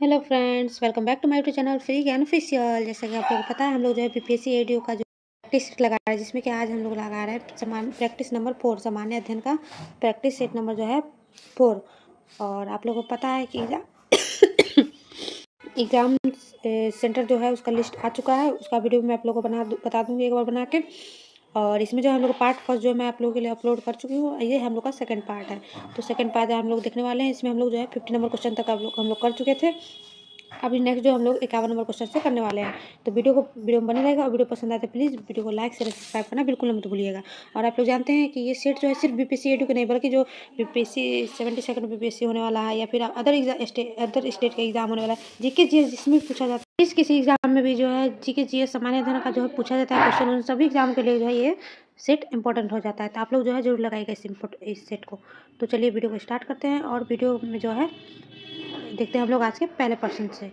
Hello friends, welcome back to my YouTube channel free Gyan official. जैसा कि आप लोगों को पता है, हम लोग जो है बीपीएससी एडीओ का जो प्रैक्टिस लगा रहे हैं, जिसमें कि आज हम लोग लगा रहे हैं प्रैक्टिस नंबर 4, सामान्य अध्ययन का प्रैक्टिस सेट नंबर जो है 4। और आप लोगों को पता है कि एग्ज़ाम सेंटर जो है उसका लिस्ट आ चुका है। उसका वीडियो मैं आप लोगों को बता दूँगी एक बार बना के। और इसमें जो हम लोग पार्ट फर्स्ट जो मैं आप लोगों के लिए अपलोड कर चुकी हूँ, ये हम लोग का सेकंड पार्ट है। तो सेकंड पार्ट हम लोग देखने वाले हैं। इसमें हम लोग जो है 50 नंबर क्वेश्चन तक हम लोग कर चुके थे। अभी नेक्स्ट जो हम लोग 51 नंबर क्वेश्चन से करने वाले हैं। तो वीडियो में बने रहेगा। और वीडियो पसंद आए तो प्लीज़ वीडियो को लाइक शेयर सब्सक्राइब करना बिल्कुल मत भूलिएगा। और आप लोग जानते हैं कि ये सेट जो है सिर्फ बीपीएससी एडू के नहीं, बल्कि जो बीपीएससी 72nd बीपीएससी होने वाला है, या फिर अदर स्टेट का एग्जाम होने वाला है, जीके जीएस जिसमें पूछा जाता है, किसी एग्जाम में भी जो है जीके जीएस सामान्य अध्ययन का जो है पूछा जाता है क्वेश्चन, उन सभी एग्जाम के लिए जो है ये सेट इंपॉर्टेंट हो जाता है। तो आप लोग जो है जरूर लगाइएगा इस सेट को। तो चलिए वीडियो को स्टार्ट करते हैं। और वीडियो में जो है देखते हैं हम लोग आज के पहले प्रश्न से।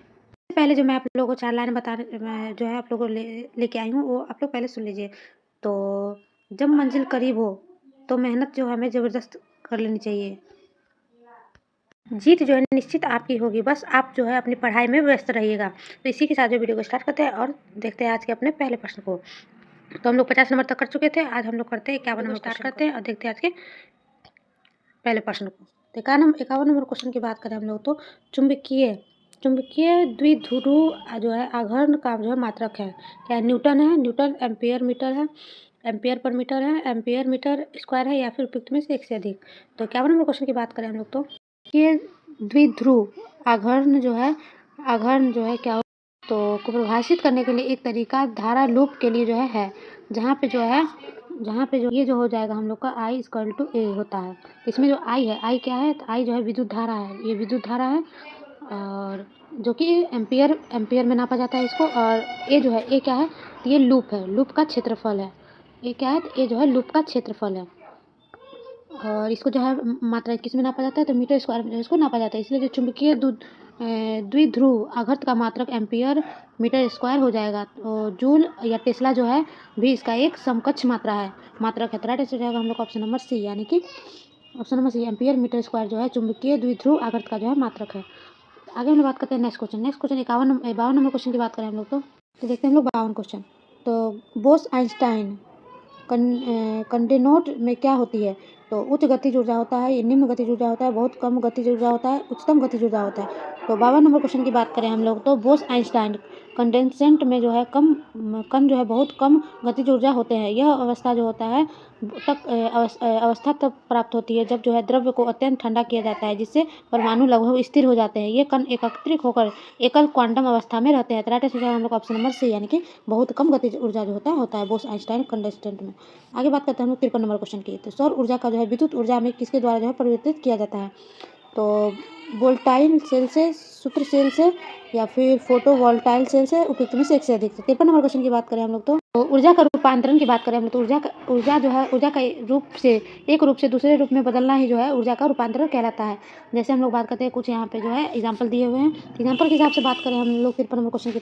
पहले जो मैं आप लोगों को 4 लाइन मैं जो है आप लोगों को लेके आई हूँ, वो आप लोग पहले सुन लीजिए। तो जब मंजिल करीब हो तो मेहनत जो हमें ज़बरदस्त कर लेनी चाहिए। जीत जो है निश्चित आपकी होगी, बस आप जो है अपनी पढ़ाई में व्यस्त रहिएगा। तो इसी के साथ जो वीडियो को स्टार्ट करते हैं और देखते हैं आज के अपने पहले प्रश्न को। तो हम लोग 50 नंबर तक कर चुके थे। आज हम लोग करते हैं 51 नंबर स्टार्ट करते हैं और देखते हैं आज के पहले प्रश्न को। तो 51 नंबर क्वेश्चन की बात करें हम लोग, तो चुंबकीय द्विध्रुव जो है आघूर्ण का जो है मात्रक है क्या? न्यूटन है, न्यूटन, एम्पियर मीटर है, एम्पियर पर मीटर है, एम्पियर मीटर स्क्वायर है, या फिर उपयुक्त में से एक से अधिक। तो 51 नंबर क्वेश्चन की बात करें हम लोग, तो ये द्विध्रुव आघूर्ण जो है क्या तो को परिभाषित करने के लिए एक तरीका धारा लूप के लिए जो है जहाँ पे जो ये जो हो जाएगा हम लोग का I = A होता है। इसमें जो I है, I क्या है? तो I जो है विद्युत धारा है, ये विद्युत धारा है, और जो कि एम्पियर में नापा जाता है इसको। और A जो है, A क्या है? तो ये लूप है, लूप का क्षेत्रफल है। A क्या है? तो A जो है लूप का क्षेत्रफल है। और इसको जो है मात्रा किस में नापा जाता है? तो मीटर स्क्वायर में जो है इसको नापा जाता है। इसलिए जो चुंबकीय द्विध्रुव आघूर्ण का मात्रक एम्पियर मीटर स्क्वायर हो जाएगा। तो जूल या टेस्ला जो है भी इसका एक समकक्ष मात्रक है। तो राइट आंसर जाएगा हम लोग का ऑप्शन नंबर सी, यानी कि option number C, ampere metre square जो है चुंबकीय द्विध्रुव आघूर्ण का जो है मात्रक है। आगे हम लोग बात करते हैं नेक्स्ट क्वेश्चन 52 नंबर क्वेश्चन की बात करें हम लोग, तो देखते हैं हम लोग 52 क्वेश्चन। तो बोस आइंस्टाइन कंडेनोट में क्या होती है? तो उच्च गतिज ऊर्जा होता है, निम्न गतिज ऊर्जा होता है, बहुत कम गतिज ऊर्जा होता है, उच्चतम गतिज ऊर्जा होता है। तो 52 नंबर क्वेश्चन की बात करें हम लोग, तो बोस आइंस्टाइन कंडेंसेंट में जो है कण जो है बहुत कम गतिज ऊर्जा होते हैं। यह अवस्था जो होता है अवस्था तब प्राप्त होती है जब जो है द्रव्य को अत्यंत ठंडा किया जाता है, जिससे परमाणु लगभग स्थिर हो जाते हैं। ये कण एकत्रित होकर एकल क्वांटम अवस्था में रहते हैं। तो राइट आंसर हम लोग ऑप्शन नंबर सी, यानी कि बहुत कम गतिज ऊर्जा जो होता है बोस आइंस्टाइन कंडेंसेंट में। आगे बात करते हैं हम लोग 53 नंबर क्वेश्चन की। तो सौर ऊर्जा का जो है विद्युत ऊर्जा में किसके द्वारा जो है परिवर्तित किया जाता है? तो वोल्टाइल सेल से, सुपर सेल से, या फिर फोटो वोल्टाइल सेल से, उपयुक्त में से एक से अधिक। 53 नंबर क्वेश्चन की बात करें हम लोग, तो ऊर्जा का रूपांतरण की बात करें हम लोग, तो ऊर्जा जो है ऊर्जा का एक रूप से दूसरे रूप में बदलना ही जो है ऊर्जा का रूपांतरण कहलाता है। जैसे हम लोग बात करते हैं, कुछ यहाँ पे जो है एग्जाम्पल दिए हुए हैं। एग्जाम्पल के हिसाब से बात करें हम लोग 53 नंबर क्वेश्चन की,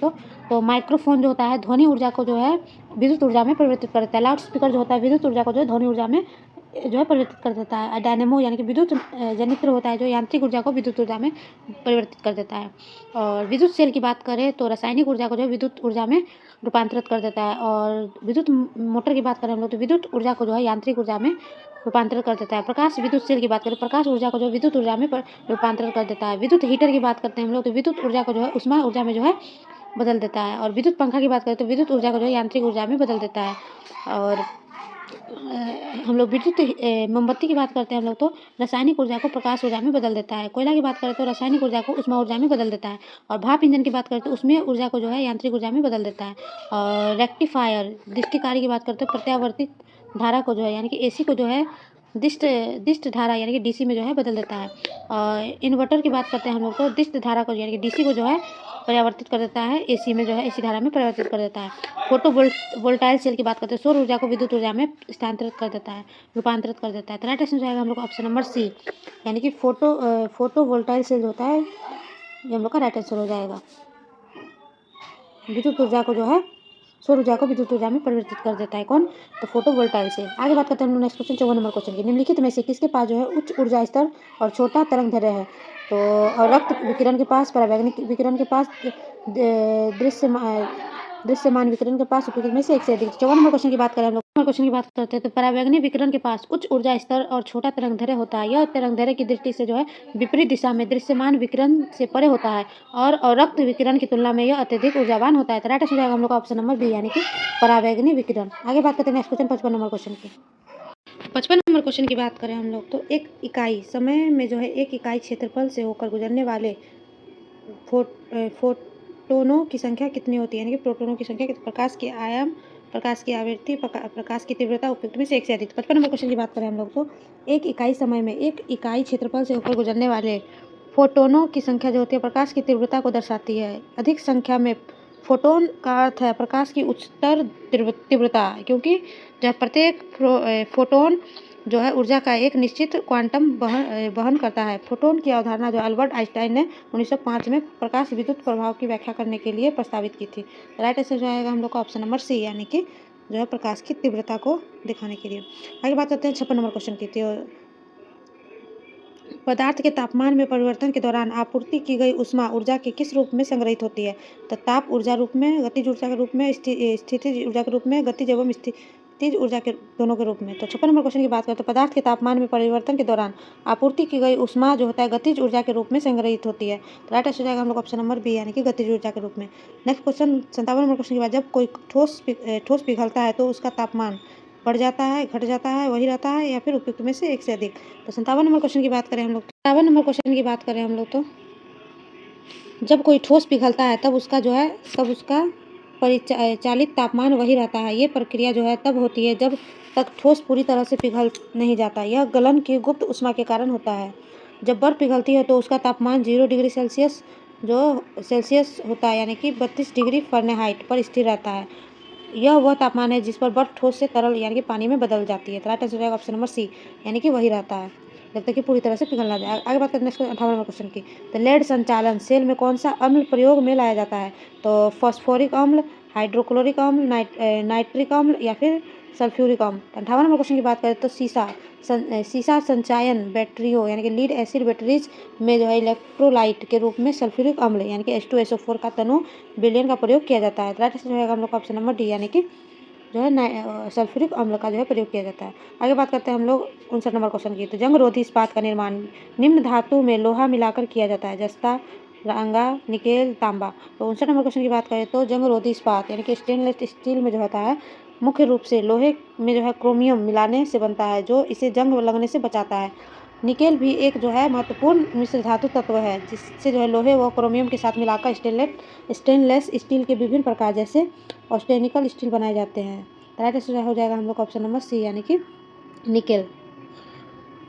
तो माइक्रोफोन जो होता है ध्वनि ऊर्जा को जो है विद्युत ऊर्जा में परिवर्तित करता है। लाउड स्पीकर जो होता है विद्युत ऊर्जा को जो है ध्वनि ऊर्जा में जो है परिवर्तित कर देता है। डायनेमो यानी कि विद्युत जनित्र होता है जो यांत्रिक ऊर्जा को विद्युत ऊर्जा में परिवर्तित कर देता है। और विद्युत सेल की बात करें तो रासायनिक ऊर्जा को जो है विद्युत ऊर्जा में रूपांतरित कर देता है। और विद्युत मोटर की बात करें हम लोग, तो विद्युत ऊर्जा को जो है यांत्रिक ऊर्जा में रूपांतरित कर देता है। प्रकाश विद्युत सेल की बात करें, प्रकाश ऊर्जा को जो विद्युत ऊर्जा में रूपांतरित कर देता है। विद्युत हीटर की बात करते हैं हम लोग, तो विद्युत ऊर्जा को जो है उष्मा ऊर्जा में जो है बदल देता है। और विद्युत पंखा की बात करें तो विद्युत ऊर्जा को जो है यांत्रिक ऊर्जा में बदल देता है। और हम लोग विद्युत मोमबत्ती की बात करते हैं हम लोग, तो रासायनिक ऊर्जा को प्रकाश ऊर्जा में बदल देता है। कोयला की बात करें तो रासायनिक ऊर्जा को उष्मा ऊर्जा में बदल देता है। और भाप इंजन की बात करें तो उसमें ऊर्जा को जो है यांत्रिक ऊर्जा में बदल देता है। और रेक्टिफायर दृष्टिकारी की बात करते हैं, प्रत्यावर्तित धारा को जो है यानी कि एसी को जो है दिष्ट धारा यानी कि डीसी में जो है बदल देता है। और इन्वर्टर की बात करते हैं हम लोग, तो दिष्ट धारा को यानी कि डीसी को जो है परिवर्तित कर देता है, एसी में जो है एसी धारा में परिवर्तित कर देता है। फोटो वोल्टाइल सेल की बात करते हैं, सौर ऊर्जा को विद्युत ऊर्जा में रूपांतरित कर देता है। तो राइट आंसर जाएगा हम लोग ऑप्शन नंबर सी, यानी कि फोटो वोल्टाइल सेल जो होता है ये हम लोग का राइट आंसर हो जाएगा। विद्युत ऊर्जा को जो है सौर ऊर्जा को विद्युत ऊर्जा में परिवर्तित कर देता है। कौन? तो फोटोवोल्टाइक से। आगे बात करते हैं हम लोग नेक्स्ट क्वेश्चन 54 नंबर क्वेश्चन की। निम्नलिखित में से किसके पास जो है उच्च ऊर्जा स्तर और छोटा तरंग दैर्ध्य है? तो और रक्त विकिरण के पास, परावैंगनिक विकिरण के पास, दृश्यमान विकिरण के पास उपयुक्त में से एक से अधिक। 54 नंबर क्वेश्चन की बात करें हम लोग, क्वेश्चन की बात करते हैं तो परावैंगनिक विकिरण के पास उच्च ऊर्जा स्तर और छोटा तरंग दैर्ध्य होता है। यह तरंग दैर्ध्य की दृष्टि से जो है विपरीत दिशा में दृश्यमान विकिरण से परे होता है और रक्त विकिरण की तुलना में यह अत्यधिक ऊर्जावान होता है। तो राइट आंसर हो जाएगा हम लोग का ऑप्शन नंबर बी, यानी कि परावैंगनिक विकिरण। आगे बात करते हैं नेक्स्ट क्वेश्चन 55 नंबर क्वेश्चन की। 55 नंबर क्वेश्चन की बात करें हम लोग तो एक इकाई समय में जो है एक इकाई क्षेत्रफल से होकर गुजरने वाले फोटोनों की संख्या कितनी होती है? यानी कि प्रोटोनों की संख्या, प्रकाश के आयाम, प्रकाश की आवृत्ति, प्रकाश की तीव्रता उपयुक्त में से एक से अधिक। 55 नंबर क्वेश्चन की बात करें हम लोग तो एक इकाई समय में एक इकाई क्षेत्रफल से होकर गुजरने वाले फोटोनों की संख्या जो होती है प्रकाश की तीव्रता को दर्शाती है। अधिक संख्या में फोटोन का अर्थ है प्रकाश की उच्चतर तीव्रता, क्योंकि जब प्रत्येक फोटोन जो है ऊर्जा का एक निश्चित क्वांटम वहन करता है। फोटोन की अवधारणा जो अल्बर्ट आइंस्टाइन ने 1905 में प्रकाश विद्युत प्रभाव की व्याख्या करने के लिए प्रस्तावित की थी। राइट आंसर जो आएगा हम लोग का ऑप्शन नंबर सी, यानी कि जो है प्रकाश की तीव्रता को दिखाने के लिए। आगे बात करते हैं 56 नंबर क्वेश्चन की। पदार्थ के तापमान में परिवर्तन के दौरान आपूर्ति की गई ऊष्मा ऊर्जा के किस रूप में संग्रहित होती है? तो ताप ऊर्जा रूप में, गतिज ऊर्जा के रूप में, स्थितिज ऊर्जा के रूप में, गतिज एवं स्थितिज ऊर्जा के दोनों के रूप में। तो 56 नंबर क्वेश्चन की बात करें तो पदार्थ के तापमान में परिवर्तन के दौरान आपूर्ति की गई ऊष्मा जो होता है गतिज ऊर्जा के रूप में संग्रहित होती है। तो राइट आंसर हो जाएगा हम लोग ऑप्शन नंबर बी, यानी कि गतिज ऊर्जा के रूप में। नेक्स्ट क्वेश्चन 57 नंबर क्वेश्चन के बाद जब कोई ठोस पिघलता है तो उसका तापमान बढ़ जाता है, घट जाता है, वही रहता है या फिर उपयुक्त में से एक से अधिक। तो 57 नंबर क्वेश्चन की बात करें हम लोग, 57 नंबर क्वेश्चन की बात करें हम लोग तो जब कोई ठोस पिघलता है तब उसका जो है उसका परिचालित तापमान वही रहता है। ये प्रक्रिया जो है तब होती है जब तक ठोस पूरी तरह से पिघल नहीं जाता। यह गलन की गुप्त ऊष्मा के कारण होता है। जब बर्फ पिघलती है तो उसका तापमान 0 डिग्री सेल्सियस होता है, यानी कि 32 डिग्री फ़ारेनहाइट पर स्थिर रहता है। यह वह तापमान है जिस पर बर्फ ठोस से तरल यानी कि पानी में बदल जाती है। तो राइट आंसर हो जाएगा ऑप्शन नंबर सी, यानी कि वही रहता है जब तक कि पूरी तरह से पिघल ना जाए। आगे बात करते हैं नेक्स्ट 58 नंबर क्वेश्चन की। तो लेड संचालन सेल में कौन सा अम्ल प्रयोग में लाया जाता है? तो फॉस्फोरिक अम्ल, हाइड्रोक्लोरिक अम्ल, नाइट्रिक अम्ल या फिर सल्फ्यूरिक अम्ल। 58 नंबर क्वेश्चन की बात करें तो सीसा संचायन बैटरियों यानी कि लीड एसिड बैटरीज में जो है इलेक्ट्रोलाइट के रूप में सल्फ्यूरिक अम्ल यानी कि H2SO4 का तनु विलयन का प्रयोग किया जाता है। राइट आंसर जो है हम लोग का ऑप्शन नंबर डी, यानी कि जो है सल्फ्यूरिक अम्ल का जो है प्रयोग किया जाता है। आगे बात करते हैं हम लोग 59 नंबर क्वेश्चन की। तो जंग रोधी इस्पात का निर्माण निम्न धातु में लोहा मिलाकर किया जाता है, जस्ता, रांगा, निकेल, तांबा। तो 59 नंबर क्वेश्चन की बात करें तो जंग रोधी इस्पात यानी कि स्टेनलेस स्टील में जो होता है मुख्य रूप से लोहे में जो है क्रोमियम मिलाने से बनता है जो इसे जंग लगने से बचाता है। निकेल भी एक जो है महत्वपूर्ण मिश्र धातु तत्व है जिससे जो है लोहे व क्रोमियम के साथ मिलाकर स्टेनलेस स्टील के विभिन्न प्रकार जैसे ऑस्टेनिकल स्टील बनाए जाते हैं। राइट आंसर हो जाएगा हम लोग ऑप्शन नंबर सी, यानी कि निकेल।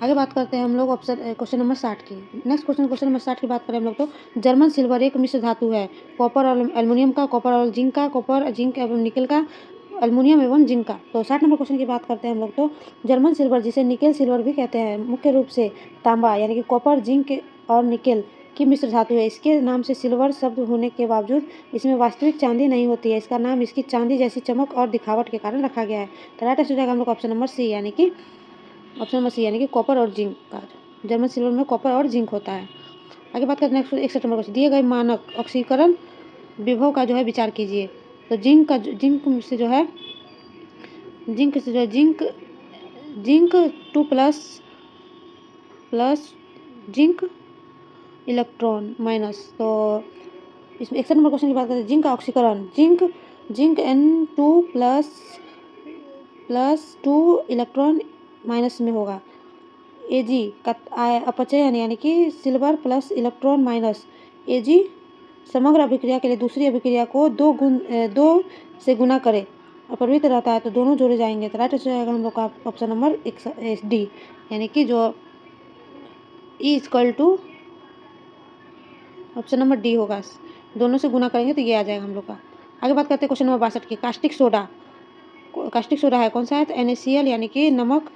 आगे बात करते हैं हम लोग क्वेश्चन नंबर 60 की। नेक्स्ट क्वेश्चन नंबर 60 की बात करें हम लोग तो जर्मन सिल्वर एक मिश्र धातु है कॉपर और एल्युमिनियम का, कॉपर और जिंक का, कॉपर जिंक एवं निकेल का, एल्युमिनियम एवं जिंक का। तो 60 नंबर क्वेश्चन की बात करते हैं हम लोग तो जर्मन सिल्वर जिसे निकेल सिल्वर भी कहते हैं मुख्य रूप से तांबा यानी कि कॉपर, जिंक और निकेल की मिश्र धातु है। इसके नाम से सिल्वर शब्द होने के बावजूद इसमें वास्तविक चांदी नहीं होती है। इसका नाम इसकी चांदी जैसी चमक और दिखावट के कारण रखा गया है। तो राइट आंसर हो जाएगा हम लोग ऑप्शन नंबर सी, यानी कि ऑप्शन नंबर सी, यानी कि कॉपर और जिंक का। जर्मन सिल्वर में कॉपर और जिंक होता है। आगे बात करते हैं नेक्स्ट 61 नंबर क्वेश्चन। दिए गए मानक ऑक्सीकरण विभव का जो है विचार कीजिए। तो जिंक से जो है zinc 2 plus zinc electron minus. तो इसमें 61 नंबर क्वेश्चन की बात करते हैं जिंक का ऑक्सीकरण zinc N2 plus 2 electron minus में होगा। Ag का अपचयन यानी कि silver plus electron minus Ag समग्र अभिक्रिया के लिए दूसरी अभिक्रिया को 2 से गुना करें और प्रवृत्त रहता है तो दोनों जोड़े जाएंगे। तो राइट आंसर आएगा हम लोग का ऑप्शन नंबर डी, यानी कि जो E = ऑप्शन नंबर डी होगा, दोनों से गुना करेंगे तो ये आ जाएगा हम लोग का। आगे बात करते हैं क्वेश्चन नंबर 62 की। कास्टिक सोडा है कौन सा है? तो NaCl यानी कि नमक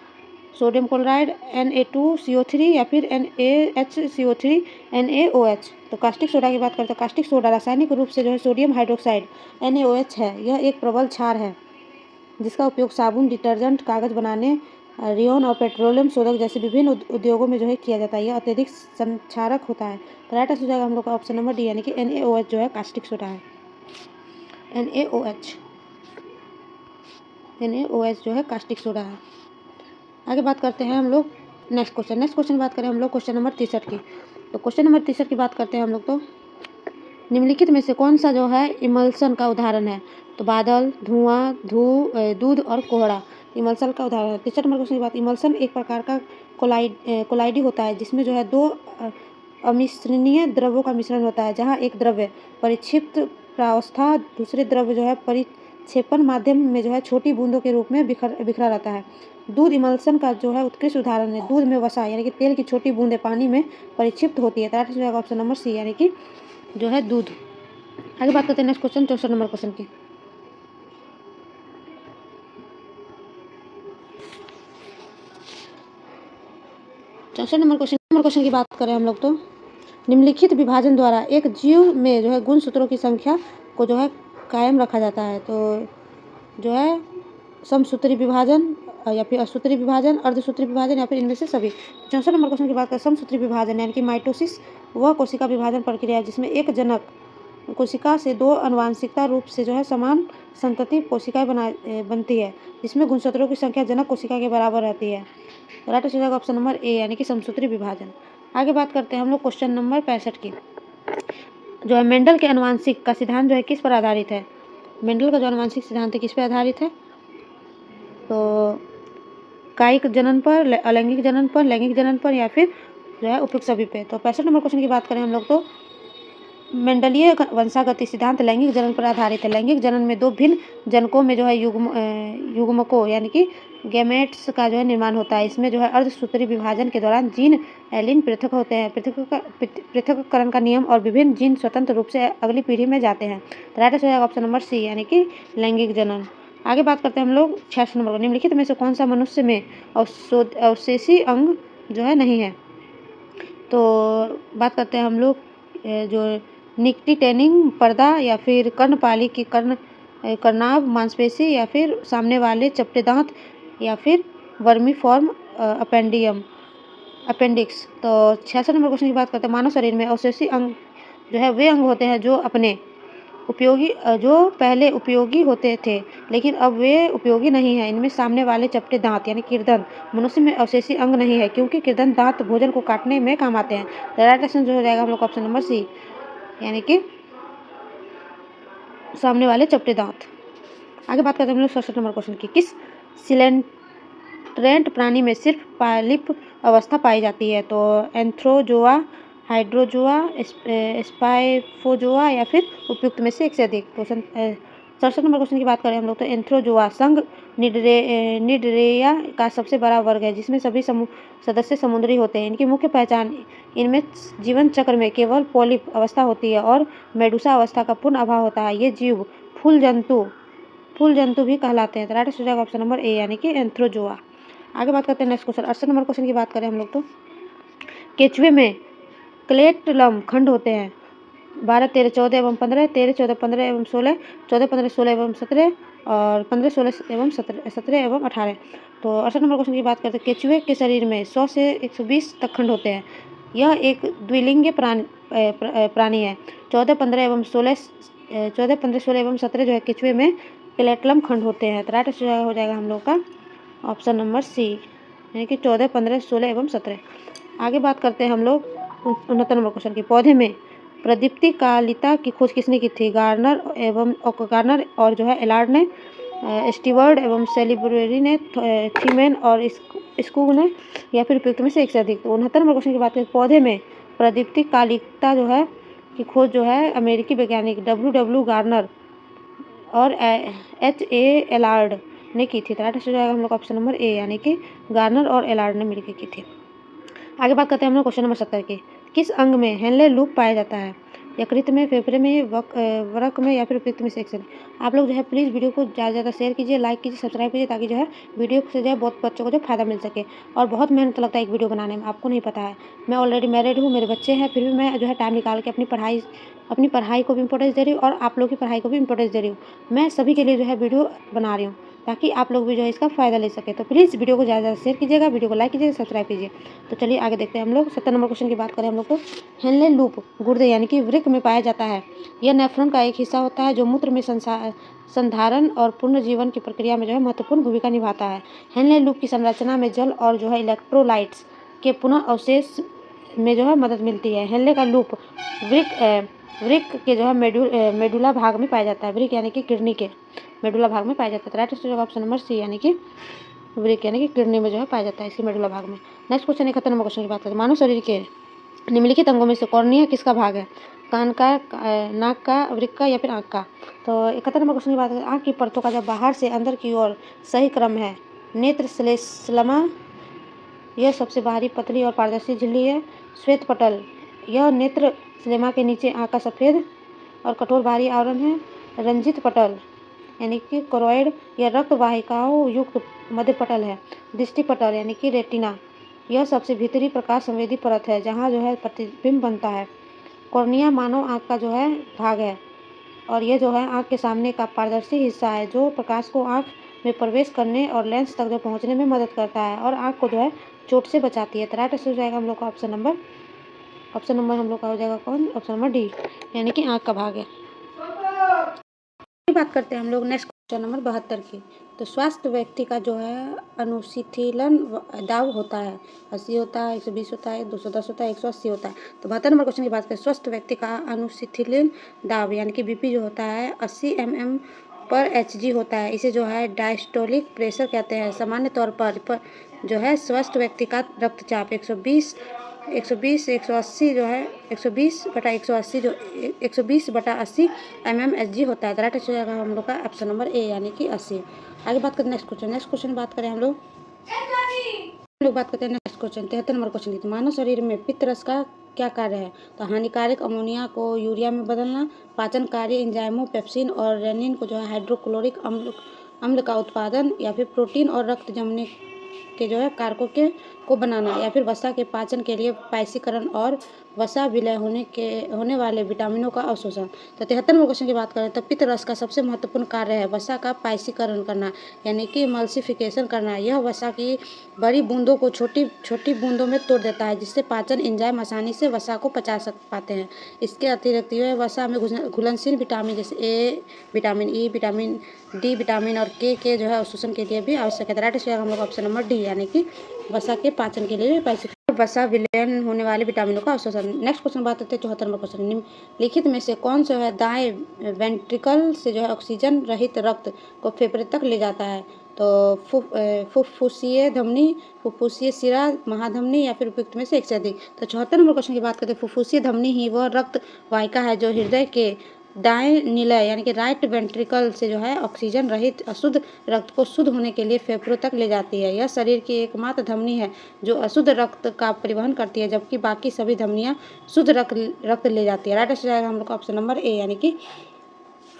सोडियम क्लोराइड Na2CO3 या फिर NaHCO3 NaOH। तो कास्टिक सोडा की बात करते हैं। कास्टिक सोडा रासायनिक रूप से जो है सोडियम हाइड्रोक्साइड NaOH है। यह एक प्रबल क्षार है जिसका उपयोग साबुन, डिटर्जेंट, कागज बनाने, रेयन और पेट्रोलियम शोधक जैसे विभिन्न उद्योगों में जो है किया जाता है। यह अत्यधिक संक्षारक होता है। तो राइट आंसर हो जाएगा हम लोग का ऑप्शन नंबर डी, यानी कि NaOH जो है कास्टिक सोडा है। NaOH जो है कास्टिक सोडा है। आगे बात करते हैं हम लोग नेक्स्ट क्वेश्चन बात करें हम लोग क्वेश्चन नंबर 63 की। तो क्वेश्चन नंबर 63 की बात करते हैं हम लोग। तो निम्नलिखित में से कौन सा जो है इमल्सन का उदाहरण है? तो बादल, धुआं, दूध और कोहरा इमल्सन का उदाहरण है। 63 नंबर क्वेश्चन की बात, इमल्सन एक प्रकार का कोलाइडी होता है जिसमें जो है दो अमिश्रणीय द्रव्यों का मिश्रण होता है, जहाँ एक द्रव्य परिक्षिप्त प्रावस्था, दूसरे द्रव्य जो है परिक्षेपण माध्यम में जो है छोटी बूंदों के रूप में बिखरा रहता है। दूध इमल्सन का जो है उत्कृष्ट उदाहरण है। दूध में वसा यानी कि तेल की छोटी बूंदें पानी में परिक्षिप्त होती है। तो right answer option number C, यानी कि जो है दूध। आगे बात करते हैं नेक्स्ट क्वेश्चन 64 नंबर क्वेश्चन की। 64 नंबर क्वेश्चन की बात करें हम लोग। तो निम्नलिखित विभाजन द्वारा एक जीव में जो है गुणसूत्रों की संख्या को जो है कायम रखा जाता है। तो जो है समसूत्री विभाजन या फिर असूत्री विभाजन, अर्धसूत्री विभाजन या फिर इनमें से सभी। 64 नंबर क्वेश्चन की बात करें समसूत्री विभाजन यानी कि माइटोसिस वह कोशिका विभाजन प्रक्रिया है जिसमें एक जनक कोशिका से दो आनुवंशिकता रूप से जो है समान संतति कोशिकाएं बनती है, जिसमें गुणसूत्रों की संख्या जनक कोशिका के बराबर रहती है। राइट आंसर होगा ऑप्शन नंबर ए, यानी कि समसूत्री विभाजन। आगे बात करते हैं हम लोग क्वेश्चन नंबर 65 की। जो है मेंडल के आनुवंशिक का सिद्धांत जो है किस पर आधारित है? मेंडल का जो आनुवंशिक सिद्धांत है किस पर आधारित है? तो कायिक जनन पर, अलैंगिक जनन पर, लैंगिक जनन पर या फिर जो है उपयुक्त सभी पे। तो 65 नंबर क्वेश्चन की बात करें हम लोग। तो मेंडलीय वंशागति सिद्धांत लैंगिक जनन पर आधारित है। लैंगिक जनन में दो भिन्न जनकों में जो है युग्मकों यानी कि गैमेट्स का जो है निर्माण होता है। इसमें जो है अर्धसूत्री विभाजन के दौरान जीन एलिन पृथक होते हैं। पृथक्करण का नियम और विभिन्न जीन स्वतंत्र रूप से अगली पीढ़ी में जाते हैं। तो राइट आंसर हो जाएगा ऑप्शन नंबर सी, यानी कि लैंगिक जनन। आगे बात करते हैं हम लोग 66 नंबर को। निम्नलिखित में से कौन सा मनुष्य में अवशेषी अंग जो है नहीं है? तो बात करते हैं हम लोग जो निकटिटेनिंग पर्दा या फिर कर्णपाली की कर्नाभ मांसपेशी या फिर सामने वाले चपटे दांत या फिर वर्मीफॉर्म अपेंडिक्स। तो 66 नंबर क्वेश्चन की बात करते हैं मानव शरीर में अवशेषी अंग जो है वे अंग होते हैं जो पहले उपयोगी होते थे लेकिन अब वे उपयोगी नहीं है। इनमें सामने वाले चपटे दांत यानी किरदन मनुष्य में अवशेषी अंग नहीं है, क्योंकि किरदन दांत भोजन को काटने में काम आते हैं। राइट आंसर जो हो जाएगा हम लोग ऑप्शन नंबर सी, यानी कि सामने वाले चपटे दांत। आगे बात करते हैं हम लोग 67 नंबर क्वेश्चन की। किस सिलेंट्रेंट प्राणी में सिर्फ पालिप अवस्था पाई जाती है? तो एंथ्रोजोआ, हाइड्रोजोआ, स्पाइफोजोआ या फिर उपयुक्त में से एक से अधिक। तो 67 नंबर क्वेश्चन की बात करें हम लोग। तो एंथ्रोजोआ संघ निडरेया का सबसे बड़ा वर्ग है जिसमें सभी सदस्य समुद्री होते हैं। इनकी मुख्य पहचान इनमें जीवन चक्र में केवल पॉलिप अवस्था होती है और मेडुसा अवस्था का पूर्ण अभाव होता है। ये जीव फूल जंतु भी कहलाते हैं। तो राइट आंसर हो जाएगा ऑप्शन नंबर ए, यानी कि एंथ्रोजोआ। आगे बात करते हैं नेक्स्ट क्वेश्चन 68 नंबर क्वेश्चन की बात करें हम लोग। तो केचुए में क्लेटलम खंड होते हैं 12, 13, 14 एवं 15, 13, 14, 15 एवं 16, 14, 15, 16 एवं 17 और 15, 16 एवं 17 एवं 18। तो 68 नंबर क्वेश्चन की बात करते हैं केचुए के शरीर में 100 से 120 तक खंड होते हैं। यह एक द्विलिंगीय प्राणी है। 14, 15 एवं 16 एवं 17 जो है केचुए में क्लेटलम खंड होते हैं। तो राइट आंसर हो जाएगा हम लोग का ऑप्शन नंबर सी, यानी कि 14, 15, 16 एवं 17। आगे बात करते हैं हम लोग 69 नंबर क्वेश्चन की। पौधे में प्रदीप्तिकालिता की खोज किसने की थी? गार्नर और जो है एलार्ड ने, स्टीवर्ड एवं सेलिब्रेरी ने, थीमेन और स्कूग ने या फिर उपयुक्त में से एक से अधिक। तो 69 नंबर क्वेश्चन की बात करें पौधे में प्रदीप्तिकालिता जो है की खोज जो है अमेरिकी वैज्ञानिक W. गार्नर और H.A. एलार्ड ने की थी। तो राइट आंसर हो जाएगा हम लोग ऑप्शन नंबर ए, यानी कि गार्नर और एलार्ड ने मिलकर की थी। आगे बात करते हैं हम लोग क्वेश्चन नंबर 70 की। किस अंग में हेनले लूप पाया जाता है? यकृत में, फेफड़े में, वृक्क में या फिर उपयुक्त में से एक से। आप लोग जो है प्लीज़ वीडियो को ज़्यादा से ज़्यादा शेयर कीजिए, लाइक कीजिए, सब्सक्राइब कीजिए, ताकि जो है वीडियो से जो है बहुत बच्चों को जो फ़ायदा मिल सके। और बहुत मेहनत लगता है एक वीडियो बनाने में, आपको नहीं पता है। मैं ऑलरेडी मैरिड हूँ, मेरे बच्चे हैं, फिर भी मैं जो है टाइम निकाल के अपनी पढ़ाई को भी इम्पोर्टेंस दे रही हूँ और आप लोग की पढ़ाई को भी इम्पोर्टेंस दे रही हूँ। मैं सभी के लिए जो है वीडियो बना रही हूँ, ताकि आप लोग भी जो है इसका फ़ायदा ले सकें। तो प्लीज़ वीडियो को ज़्यादा से ज़्यादा शेयर कीजिएगा, वीडियो को लाइक कीजिएगा, सब्सक्राइब कीजिए। तो चलिए आगे देखते हैं हम लोग 70 नंबर क्वेश्चन की बात करें हम लोग तो हेनले लूप गुर्दे यानी कि वृक्क में पाया जाता है। यह नेफ्रॉन का एक हिस्सा होता है जो मूत्र में संधारण और पुनर्जीवन की प्रक्रिया में जो है महत्वपूर्ण भूमिका निभाता है। हेनले लूप की संरचना में जल और जो है इलेक्ट्रोलाइट्स के पुनः अवशेष में जो है मदद मिलती है। हेनले का लूप वृक्क के जो है मेडुला भाग में पाया जाता है। वृक्क यानी कि किडनी के मेडुला भाग में पाया जाता है। Right answer option number C यानी कि वृक्क यानी कि किडनी में जो है पाया जाता है, इसके मेडुला भाग में। नेक्स्ट क्वेश्चन 71 नंबर क्वेश्चन की बात करते हैं। मानव शरीर के निम्नलिखित अंगों में से कॉर्निया किसका भाग है? कान का, नाक का, वृक्क का या फिर आँख का? तो 71 नंबर क्वेश्चन की बात करें। आँख की परतों का जब बाहर से अंदर की ओर सही क्रम है। नेत्र श्लेष्मा, यह सबसे बाहरी पतली और पारदर्शी झिल्ली है। श्वेत पटल, यह नेत्र श्लेष्मा के नीचे आँख का सफ़ेद और कठोर बाहरी आवरण है। रंजित पटल यानी कि कोरोइड, यह रक्त वाहिकाओं युक्त मध्य पटल है। दृष्टि पटल यानी कि रेटिना, यह सबसे भीतरी प्रकाश संवेदी परत है जहाँ जो है प्रतिबिंब बनता है। कॉर्निया मानव आँख का जो है भाग है और यह जो है आँख के सामने का पारदर्शी हिस्सा है जो प्रकाश को आँख में प्रवेश करने और लेंस तक जो पहुँचने में मदद करता है और आँख को जो है चोट से बचाती है। तो राइट आंसर हो जाएगा हम लोग का ऑप्शन नंबर हम लोग का हो जाएगा कौन? ऑप्शन नंबर डी यानी कि आँख का भाग है। बात करते हैं हम लोग नेक्स्ट क्वेश्चन नंबर 72 की। तो स्वस्थ व्यक्ति का जो है अनुशीतलन दाब होता है 80 होता है, 120 होता है, 210 होता है, 180 होता है। तो 72 नंबर क्वेश्चन की बात करें। स्वस्थ व्यक्ति का अनुशीतलन दाब यानी कि बीपी जो होता है 80 mm/Hg होता है। इसे जो है डायस्टोलिक प्रेशर कहते हैं। सामान्य तौर पर जो है स्वस्थ व्यक्ति का रक्तचाप 120 180 जो है 120/180 जो 120/80 mmHg होता है। राइट आंसर जाएगा हम लोग का ऑप्शन नंबर ए यानी कि 80। आगे बात करें नेक्स्ट क्वेश्चन बात करें हम लोग बात करते हैं नेक्स्ट क्वेश्चन 73 नंबर क्वेश्चन की। मानव शरीर में पित्त रस का क्या कार्य है? तो हानिकारक अमोनिया को यूरिया में बदलना, पाचन कार्य एंजाइमों पेप्सिन और रेनिन को जो है हाइड्रोक्लोरिक अम्ल का उत्पादन, या फिर प्रोटीन और रक्त जमने के जो है कारकों को बनाना, या फिर वसा के पाचन के लिए पाइसीकरण और वसा विलय होने वाले विटामिनों का अवशोषण। तो 73 नंबर क्वेश्चन की बात करें तो पित्त रस का सबसे महत्वपूर्ण कार्य है वसा का पाइसीकरण करना यानी कि मल्सिफिकेशन करना। यह वसा की बड़ी बूंदों को छोटी छोटी बूंदों में तोड़ देता है जिससे पाचन एंजाइम आसानी से वसा को पचा पाते हैं। इसके अतिरिक्त यह वसा में घुलनशील विटामिन जैसे A vitamin E vitamin D vitamin और के जो है अवशोषण के लिए भी आवश्यक है। राइट आंसर हम लोग ऑप्शन नंबर डी यानी कि वसा के पाचन के लिए वसा विलयन होने वाले विटामिनों का अवशोषण। नेक्स्ट क्वेश्चन बात करते हैं 74 नंबर क्वेश्चन। निम्नलिखित में से कौन सा है दाएं वेंट्रिकल से जो है ऑक्सीजन रहित रक्त को फेफड़े तक ले जाता है? तो फुफ्फुसीय धमनी, फुफ्फुसीय शिरा, महाधमनी या फिर उपयुक्त में से एक से अधिक। तो 74 नंबर क्वेश्चन की बात करते हैं। फुफ्फुसीय धमनी ही वह रक्त वाहिका है जो हृदय के दाएं निलय यानी कि राइट वेंट्रिकल से जो है ऑक्सीजन रहित अशुद्ध रक्त को शुद्ध होने के लिए फेफड़ों तक ले जाती है। यह शरीर की एकमात्र धमनी है जो अशुद्ध रक्त का परिवहन करती है, जबकि बाकी सभी धमनियां शुद्ध रक्त ले जाती है। राइट आंसर जाएगा हम लोग का ऑप्शन नंबर ए यानी कि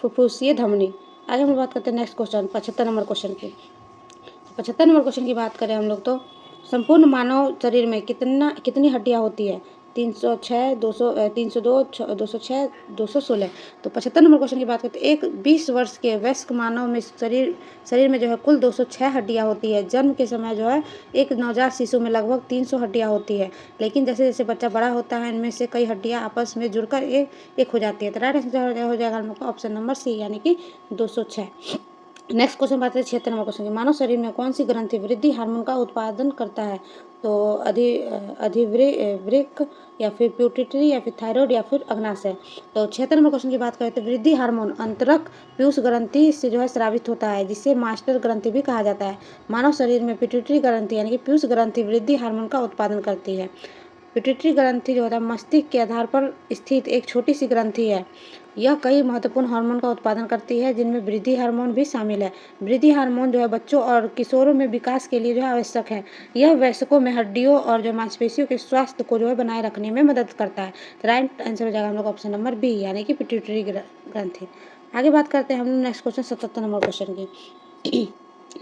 फुफ्फुसीय धमनी। आगे हम लोग बात करते हैं नेक्स्ट क्वेश्चन 75 नंबर क्वेश्चन की। 75 नंबर क्वेश्चन की बात करें हम लोग तो संपूर्ण मानव शरीर में कितनी हड्डियां होती है? 306, 200, 302, 206, 216। तो 75 नंबर क्वेश्चन की बात करते हैं। एक 20 वर्ष के वयस्क मानव में शरीर में जो है कुल 206 हड्डियां होती है। जन्म के समय जो है एक नवजात शिशु में लगभग 300 हड्डियां होती है, लेकिन जैसे जैसे बच्चा बड़ा होता है इनमें से कई हड्डियां आपस में जुड़कर एक हो जाती है। तो राइट आंसर हो जाएगा हम लोग का ऑप्शन नंबर सी यानी कि 206। नेक्स्ट क्वेश्चन बात है 76 नंबर क्वेश्चन की। मानव शरीर में कौन सी ग्रंथि वृद्धि हार्मोन का उत्पादन करता है? तो अधिवृक्क या फिर प्यूटिटरी या फिर थायराइड या फिर अग्नाशय। तो 76 नंबर क्वेश्चन की बात करें तो वृद्धि हार्मोन अंतरक पीयूष ग्रंथि से जो है स्रावित होता है जिसे मास्टर ग्रंथि भी कहा जाता है। मानव शरीर में पिट्यूटरी ग्रंथि यानी कि पीयूष ग्रंथि वृद्धि हार्मोन का उत्पादन करती है। पिट्यूटरी ग्रंथि जो होता है मस्तिष्क के आधार पर स्थित एक छोटी सी ग्रंथि है। यह कई महत्वपूर्ण हार्मोन का उत्पादन करती है, जिनमें वृद्धि हार्मोन भी शामिल है। वृद्धि हार्मोन जो है बच्चों और किशोरों में विकास के लिए जो है आवश्यक है। यह वयस्कों में हड्डियों और जो मांसपेशियों के स्वास्थ्य को जो है बनाए रखने में मदद करता है। तो राइट आंसर हो जाएगा हम लोग ऑप्शन नंबर बी, यानी कि पिट्यूटरी ग्रंथि। आगे बात करते हैं हम लोग नेक्स्ट क्वेश्चन 77 नंबर क्वेश्चन की।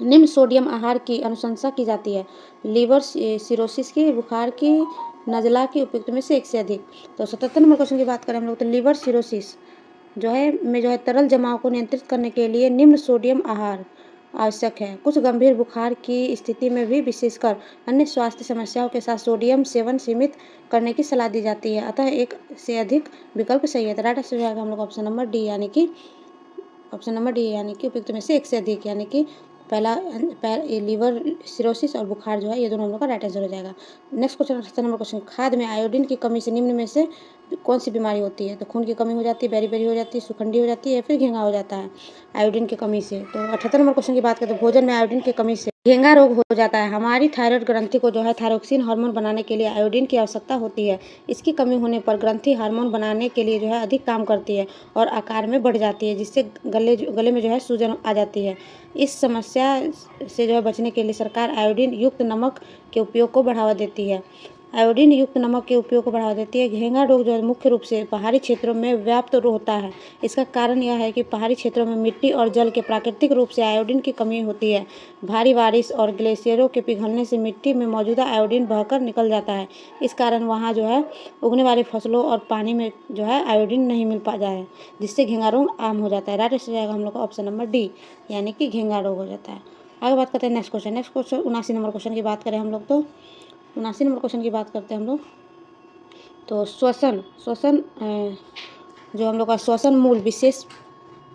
निम्न सोडियम आहार की अनुशंसा की जाती है। लीवर सिरोसिस की, बुखार की, नज़ला की, उपयुक्त में से एक से अधिक। तो 77 नंबर क्वेश्चन की बात करें हम लोग तो लीवर सिरोसिस जो है तरल जमाव को नियंत्रित करने के लिए निम्न सोडियम आहार आवश्यक है। कुछ गंभीर बुखार की स्थिति में भी विशेषकर अन्य स्वास्थ्य समस्याओं के साथ सोडियम सेवन सीमित करने की सलाह दी जाती है, अतः एक से अधिक विकल्प सही है। तो राइट आंसर हो जाएगा हम लोग ऑप्शन नंबर डी, यानी कि ऑप्शन नंबर डी, यानी कि उपयुक्त में से एक से अधिक, यानी कि पहला लीवर सिरोसिस और बुखार जो है ये दोनों हम लोग का राइट आंसर हो जाएगा। नेक्स्ट क्वेश्चन 78 नंबर क्वेश्चन, खाद में आयोडीन की कमी से निम्न में से कौन सी बीमारी होती है। तो खून की कमी हो जाती है, बेरी बेरी हो जाती है, सुखंडी हो जाती है, या फिर घेंगा हो जाता है आयोडीन की कमी से। तो 78 नंबर क्वेश्चन की बात करें तो भोजन में आयोडीन की कमी से घेंगा रोग हो जाता है। हमारी थायराइड ग्रंथि को जो है थायरोक्सिन हार्मोन बनाने के लिए आयोडीन की आवश्यकता होती है। इसकी कमी होने पर ग्रंथि हार्मोन बनाने के लिए जो है अधिक काम करती है और आकार में बढ़ जाती है, जिससे गले में जो है सूजन आ जाती है। इस समस्या से जो है बचने के लिए सरकार आयोडीन युक्त नमक के उपयोग को बढ़ावा देती है। आयोडीन युक्त नमक के उपयोग को बढ़ावा देती है। घेंगा रोग जो है मुख्य रूप से पहाड़ी क्षेत्रों में व्याप्त होता है। इसका कारण यह है कि पहाड़ी क्षेत्रों में मिट्टी और जल के प्राकृतिक रूप से आयोडीन की कमी होती है। भारी बारिश और ग्लेशियरों के पिघलने से मिट्टी में मौजूदा आयोडीन बहकर निकल जाता है। इस कारण वहाँ जो है उगने वाली फसलों और पानी में जो है आयोडीन नहीं मिल पाता है, जिससे घेंगा रोग आम हो जाता है। राइट आंसर जाएगा हम लोग का ऑप्शन नंबर डी, यानी कि घेंगा रोग हो जाता है। आगे बात करते हैं नेक्स्ट क्वेश्चन 79 नंबर क्वेश्चन की बात करें हम लोग तो 79 नंबर क्वेश्चन की बात करते हैं हम लोग तो श्वसन श्वसन जो हम लोग का श्वसन मूल विशेष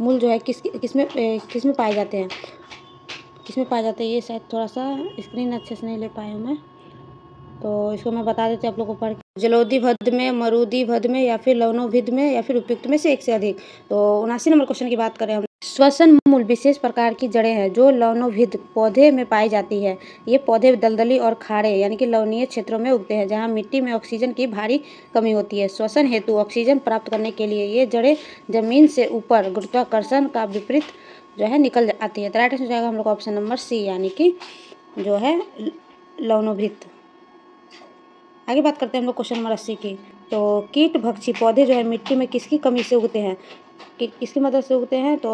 मूल जो है किसमें पाए जाते हैं, ये शायद थोड़ा सा स्क्रीन अच्छे से नहीं ले पाए हूँ मैं, तो इसको मैं बता देती हूँ आप लोगों को पढ़ के। जलोदीभद्र में, मरुदीभद्र में, या फिर लवणोभिद्र में, या फिर उपयुक्त में से एक से अधिक। तो 79 नंबर क्वेश्चन की बात करें हम, श्वसन मूल विशेष प्रकार की जड़ें हैं जो लवणोभिद्र पौधे में पाई जाती है। ये पौधे दलदली और खाड़े यानी कि लवणीय क्षेत्रों में उगते हैं, जहाँ मिट्टी में ऑक्सीजन की भारी कमी होती है। श्वसन हेतु ऑक्सीजन प्राप्त करने के लिए ये जड़ें जमीन से ऊपर गुरुत्वाकर्षण का विपरीत जो है निकल आती है। तो राइट आंसर हो जाएगा हम लोग ऑप्शन नंबर सी, यानी कि जो है लवणोभिद्र। आगे बात करते हैं हम लोग क्वेश्चन नंबर 80 की। तो कीट भक्षी पौधे जो है मिट्टी में किसकी कमी से उगते हैं, किसकी मदद से उगते हैं। तो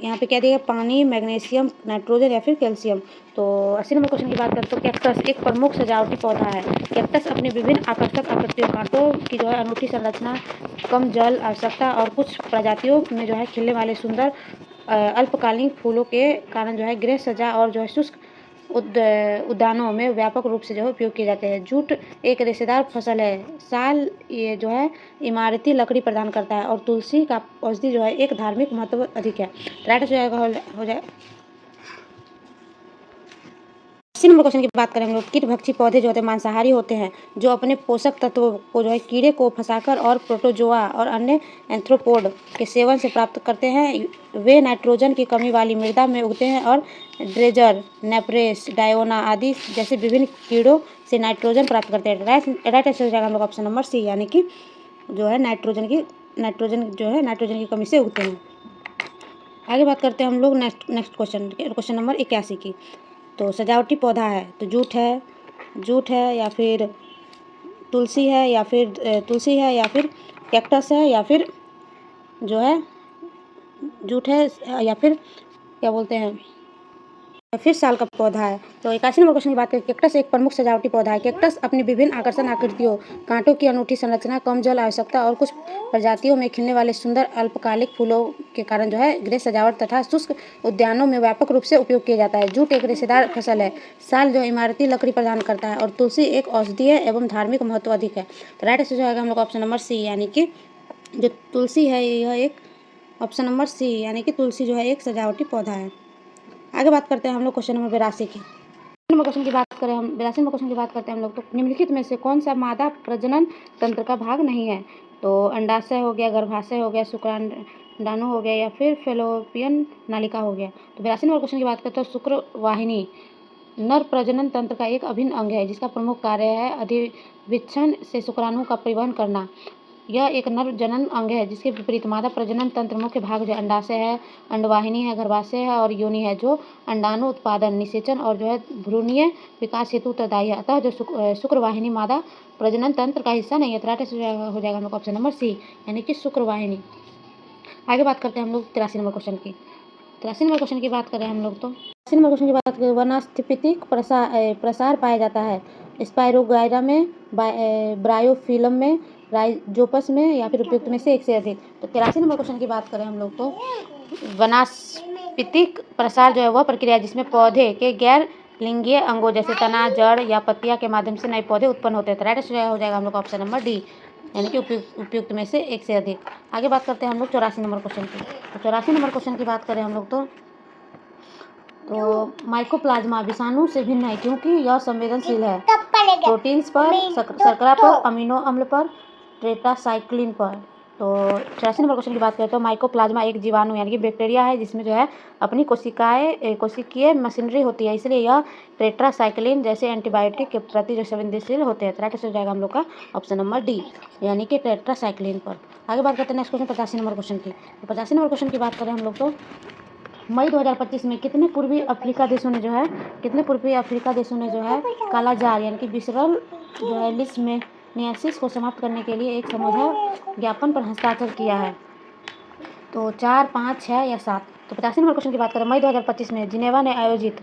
यहाँ पे क्या दिया, पानी, मैग्नीशियम, नाइट्रोजन या फिर कैल्शियम। तो 80 नंबर क्वेश्चन की बात करें तो कैक्टस एक प्रमुख सजावटी पौधा है। कैक्टस अपनी विभिन्न आकर्षक आकृतियों, कांटों की जो है अनूठी संरचना, कम जल आवश्यकता और कुछ प्रजातियों में जो है खिलने वाले सुंदर अल्पकालीन फूलों के कारण जो है गृह सजा और जो है शुष्क उद्यानों में व्यापक रूप से जो है उपयोग किए जाते हैं। जूट एक रेशेदार फसल है। साल ये जो है इमारती लकड़ी प्रदान करता है और तुलसी का औषधि जो है एक धार्मिक महत्व अधिक है। राइट हो जाएगा 80 नंबर क्वेश्चन की बात करें हम लोग, कीट भक्षी पौधे जो होते हैं मांसाहारी होते हैं, जो अपने पोषक तत्वों को जो है कीड़े को फंसाकर और प्रोटोजोआ और अन्य एंथ्रोपोड के सेवन से प्राप्त करते हैं। वे नाइट्रोजन की कमी वाली मृदा में उगते हैं और ड्रेजर, नेप्रेस, डायोना आदि जैसे विभिन्न कीड़ों से नाइट्रोजन प्राप्त करते हैं। राइट आंसर हो जाएगा हम लोग ऑप्शन नंबर सी, यानी कि जो है नाइट्रोजन की कमी से उगते हैं। आगे बात करते हैं हम लोग नेक्स्ट क्वेश्चन नंबर 81 की। तो सजावटी पौधा है तो जूट है या फिर तुलसी है या फिर कैक्टस है या फिर जो है जूट है या फिर क्या बोलते हैं फिर साल का पौधा है। तो 81 नंबर क्वेश्चन की बात करें, कैक्टस एक प्रमुख सजावटी पौधा है। कैक्टस अपनी विभिन्न आकर्षण आकृतियों, कांटों की अनूठी संरचना, कम जल आवश्यकता और कुछ प्रजातियों में खिलने वाले सुंदर अल्पकालिक फूलों के कारण जो है गृह सजावट तथा शुष्क उद्यानों में व्यापक रूप से उपयोग किया जाता है। जूट एक रेशेदार फसल है। साल जो इमारती लकड़ी प्रदान करता है और तुलसी एक औषधीय एवं धार्मिक महत्व अधिक है। तो राइट आंसर जो है हम लोग ऑप्शन नंबर सी, यानी कि जो तुलसी है यह एक ऑप्शन नंबर सी, यानी कि तुलसी जो है एक सजावटी पौधा है। आगे बात करते हैं हम लोग क्वेश्चन नंबर 82 की। 82 नंबर क्वेश्चन की बात करते हैं हम लोग तो निम्नलिखित में से कौन सा मादा प्रजनन तंत्र का भाग नहीं है। तो अंडाशय हो गया, गर्भाशय हो गया, शुक्राणु हो गया या फिर फेलोपियन नालिका हो गया। तो 82 नंबर क्वेश्चन की बात करते हैं शुक्रवाहिनी नर प्रजनन तंत्र का एक अभिन्न अंग है जिसका प्रमुख कार्य है अधिविच्छन से शुक्राणु का परिवहन करना। यह एक नर जनन अंग है जिसके विपरीत मादा प्रजनन तंत्र मुख्य भाग जो अंडाशय है, अंडवाहिनी है, गर्भाशय है और योनि है जो अंडाणु उत्पादन, निषेचन और जो है भ्रूणीय विकास हेतु उत्तरदायी है। अतः जो शुक्रवाहिनी मादा प्रजनन तंत्र का हिस्सा नहीं है। तो राइट आंसर हो जाएगा हम लोग ऑप्शन नंबर सी, यानी कि शुक्रवाहिनी। आगे बात करते हैं हम लोग 83 नंबर क्वेश्चन की। 83 नंबर क्वेश्चन की बात करें हम लोग तो 83 नंबर क्वेश्चन की बात करें, वनस्पतिक प्रसार पाया जाता है स्पाइरोगाइरा में, ब्रायोफिलम में, राइजोपस में या फिर उपयुक्त में से एक से अधिक। तो 83 नंबर क्वेश्चन की बात करें हम लोग तो वनस्पतिक प्रसार जो है वह प्रक्रिया है जिसमें पौधे के गैर लिंगीय अंगों जैसे तना, जड़ या पत्तियां के माध्यम से नए पौधे उत्पन्न होते हैं। तो राइट आंसर हो जाएगा हम लोग का ऑप्शन नंबर डी, यानी कि उपयुक्त में से एक से अधिक। आगे बात करते हैं हम लोग 84 नंबर क्वेश्चन की। तो 84 नंबर क्वेश्चन की बात करें हम लोग तो माइकोप्लाज्मा विषाणु से भिन्न है क्योंकि यह संवेदनशील है प्रोटीन्स पर, शर्करा पर, अमीनो अम्ल पर, टेट्रासाइक्लिन पर। तो 84 नंबर क्वेश्चन की बात करें तो माइकोप्लाज्मा एक जीवाणु यानी कि बैक्टीरिया है जिसमें जो है अपनी कोशिकीय मशीनरी होती है, इसलिए यह टेट्रासाइक्लिन जैसे एंटीबायोटिक के प्रति जो संवेदनशील होते हैं। तो राइट आंसर हो जाएगा हम लोग का ऑप्शन नंबर डी, यानी कि टेट्रासाइक्लिन पर। आगे बात करते हैं नेक्स्ट क्वेश्चन 85 नंबर क्वेश्चन की। तो 85 नंबर क्वेश्चन की बात करें हम लोग तो मई 2025 में कितने पूर्वी अफ्रीका देशों ने जो है कालाजार यानी कि विसरल जो है लिस्टमेनियासिस को समाप्त करने के लिए एक समझौता ज्ञापन पर हस्ताक्षर किया है। तो 4, 5, 6 या 7। तो 85 नंबर क्वेश्चन की बात करें मई 2025 में जिनेवा में आयोजित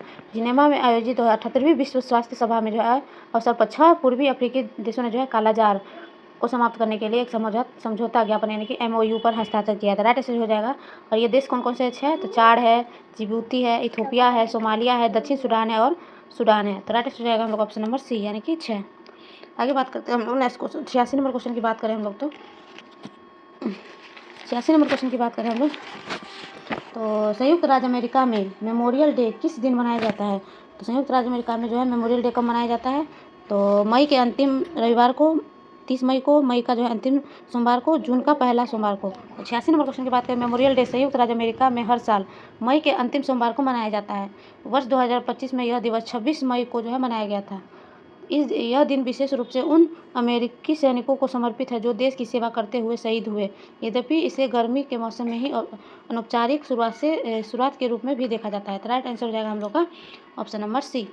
78वीं विश्व स्वास्थ्य सभा में जो है अवसर पर 6 पूर्वी अफ्रीकी देशों ने जो है कालाजार को समाप्त करने के लिए एक समझौता ज्ञापन यानी कि MOU पर हस्ताक्षर किया था। राइट आंसर हो जाएगा। और ये देश कौन कौन से है? तो 4 है, जिबूती है, इथोपिया है, सोमालिया है, दक्षिण सूडान है और सूडान है। तो राइट आंसर हो जाएगा हम लोग ऑप्शन नंबर सी, यानी कि 6। आगे बात करते हैं हम लोग नेक्स्ट क्वेश्चन 86 नंबर क्वेश्चन की बात करें हम लोग तो 86 नंबर क्वेश्चन की बात करें हम लोग तो संयुक्त राज्य अमेरिका में मेमोरियल डे किस दिन मनाया जाता है? तो संयुक्त राज्य अमेरिका में जो है मेमोरियल डे कब मनाया जाता है? तो मई के अंतिम रविवार को, 30 मई को, मई का जो है अंतिम सोमवार को, जून का पहला सोमवार को। तो 86 नंबर क्वेश्चन की बात करें मेमोरियल डे संयुक्त राज्य अमेरिका में हर साल मई के अंतिम सोमवार को मनाया जाता है। वर्ष 2025 में यह दिवस 26 मई को जो है मनाया गया था। यह दिन विशेष रूप से उन अमेरिकी सैनिकों को समर्पित है जो देश की सेवा करते हुए शहीद हुए। यद्यपि इसे गर्मी के मौसम में ही अनौपचारिक शुरुआत के रूप में भी देखा जाता है। तो राइट आंसर हो जाएगा हम लोग का ऑप्शन नंबर सी,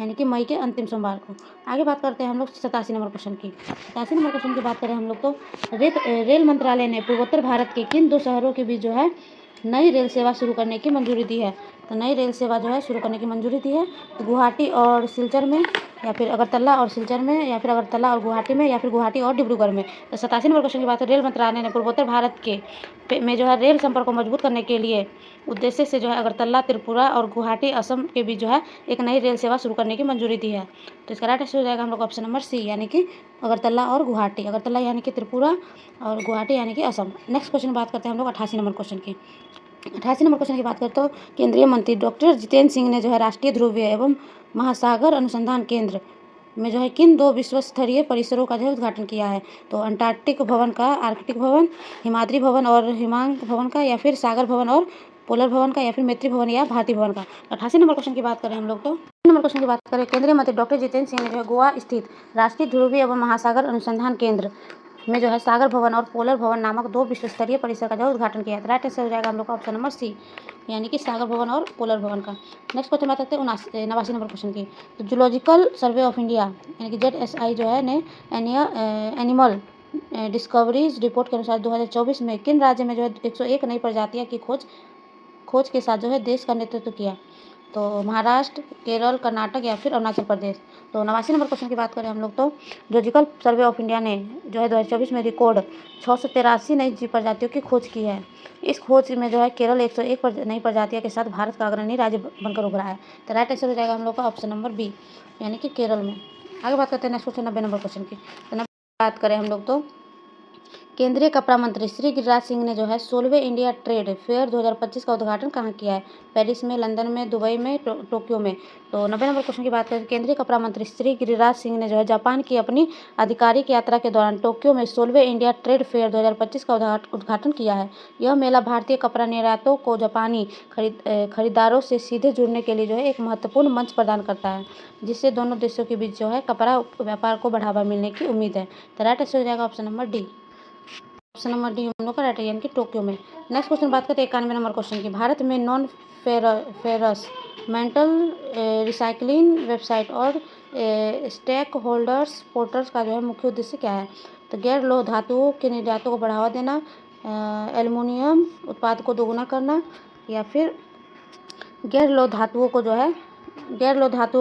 यानी कि मई के अंतिम सोमवार को। आगे बात करते हैं हम लोग 87 नंबर क्वेश्चन की। 87 नंबर क्वेश्चन की बात करें हम लोग तो रेल मंत्रालय ने पूर्वोत्तर भारत के किन 2 शहरों के बीच जो है नई रेल सेवा शुरू करने की मंजूरी दी है? तो नई रेल सेवा जो है शुरू करने की मंजूरी दी है गुवाहाटी और सिलचर में, या फिर अगरतला और सिलचर में, या फिर अगरतला और गुवाहाटी में, या फिर गुवाहाटी और डिब्रूगढ़ में। तो 87 नंबर क्वेश्चन की बात है रेल मंत्रालय ने पूर्वोत्तर भारत में जो है रेल संपर्क को मजबूत करने के लिए उद्देश्य से जो है अगरतला, त्रिपुरा और गुवाहाटी असम के बीच जो है एक नई रेल सेवा शुरू करने की मंजूरी दी है। तो इसका राइट आंसर हो जाएगा हम लोग ऑप्शन नंबर सी, यानी कि अगरतला और गुवाहाटी। अगरतला यानी कि त्रिपुरा और गुवाहाटी यानी कि असम। नेक्स्ट क्वेश्चन बात करते हैं हम लोग 88 नंबर क्वेश्चन की। 88 नंबर क्वेश्चन की बात करते हो केंद्रीय मंत्री डॉक्टर जितेंद्र सिंह ने जो है राष्ट्रीय ध्रुवीय एवं महासागर अनुसंधान केंद्र में जो है किन 2 विश्व स्तरीय परिसरों का जो है उद्घाटन किया है? तो अंटार्कटिक भवन का, आर्कटिक भवन, हिमाद्री भवन और हिमांक भवन का, या फिर सागर भवन और पोलर भवन का, या फिर मैत्री भवन या भारती भवन का। 88 नंबर क्वेश्चन की बात करें हम लोग तो नंबर क्वेश्चन की बात करें केंद्रीय मंत्री डॉक्टर जितेंद्र सिंह ने जो है गोवा स्थित राष्ट्रीय ध्रुवीय एवं महासागर अनुसंधान केंद्र में जो है सागर भवन और पोलर भवन नामक 2 विश्व स्तरीय परिसर का जो उद्घाटन किया है। राइट आंसर हो जाएगा हम लोग का ऑप्शन नंबर सी, यानी कि सागर भवन और पोलर भवन का। नेक्स्ट क्वेश्चन बात करते हैं 89 नंबर क्वेश्चन की। तो जूलॉजिकल सर्वे ऑफ इंडिया यानी कि ZSI जो है ने एनिमल डिस्कवरीज रिपोर्ट के अनुसार 2024 में किन राज्य में जो है 101 नई प्रजातियां की खोज के साथ जो है देश का नेतृत्व किया? तो महाराष्ट्र, केरल, कर्नाटक या फिर अरुणाचल प्रदेश। तो 89 नंबर क्वेश्चन की बात करें हम लोग तो जूलॉजिकल सर्वे ऑफ इंडिया ने जो है 2024 में रिकॉर्ड 683 नई जीव प्रजातियों की खोज की है। इस खोज में जो है केरल 101 नई प्रजातियों के साथ भारत का अग्रणी राज्य बनकर उभरा है। तो राइट आंसर हो जाएगा हम लोग का ऑप्शन नंबर बी, यानी कि केरल में। आगे बात करते हैं नेक्स्ट क्वेश्चन 90 नंबर क्वेश्चन की। तो 90 बात करें हम लोग तो केंद्रीय कपड़ा मंत्री श्री गिरिराज सिंह ने जो है 16वें इंडिया ट्रेड फेयर 2025 का उद्घाटन कहाँ किया है? पेरिस में, लंदन में, दुबई में, टोक्यो में। तो 90 नंबर क्वेश्चन की बात करें, केंद्रीय कपड़ा मंत्री श्री गिरिराज सिंह ने जो है जापान की अपनी आधिकारिक यात्रा के दौरान टोक्यो में 16वें इंडिया ट्रेड फेयर 2025 का उद्घाटन किया है। यह मेला भारतीय कपड़ा निर्यातों को जापानी खरीदारों से सीधे जुड़ने के लिए जो है एक महत्वपूर्ण मंच प्रदान करता है, जिससे दोनों देशों के बीच जो है कपड़ा व्यापार को बढ़ावा मिलने की उम्मीद है। तो राइट आंसर हो जाएगा option number D. Option number D हम लोग का राइट है, यानी कि टोक्यो में। नेक्स्ट क्वेश्चन बात करते हैं 91 नंबर क्वेश्चन की। भारत में non ferrous metal recycling website और स्टेक होल्डर्स पोर्टल्स का जो है मुख्य उद्देश्य क्या है? तो गैर लोह धातुओं के निर्यातों को बढ़ावा देना, एल्युमिनियम उत्पाद को दोगुना करना, या फिर गैर लोह धातुओं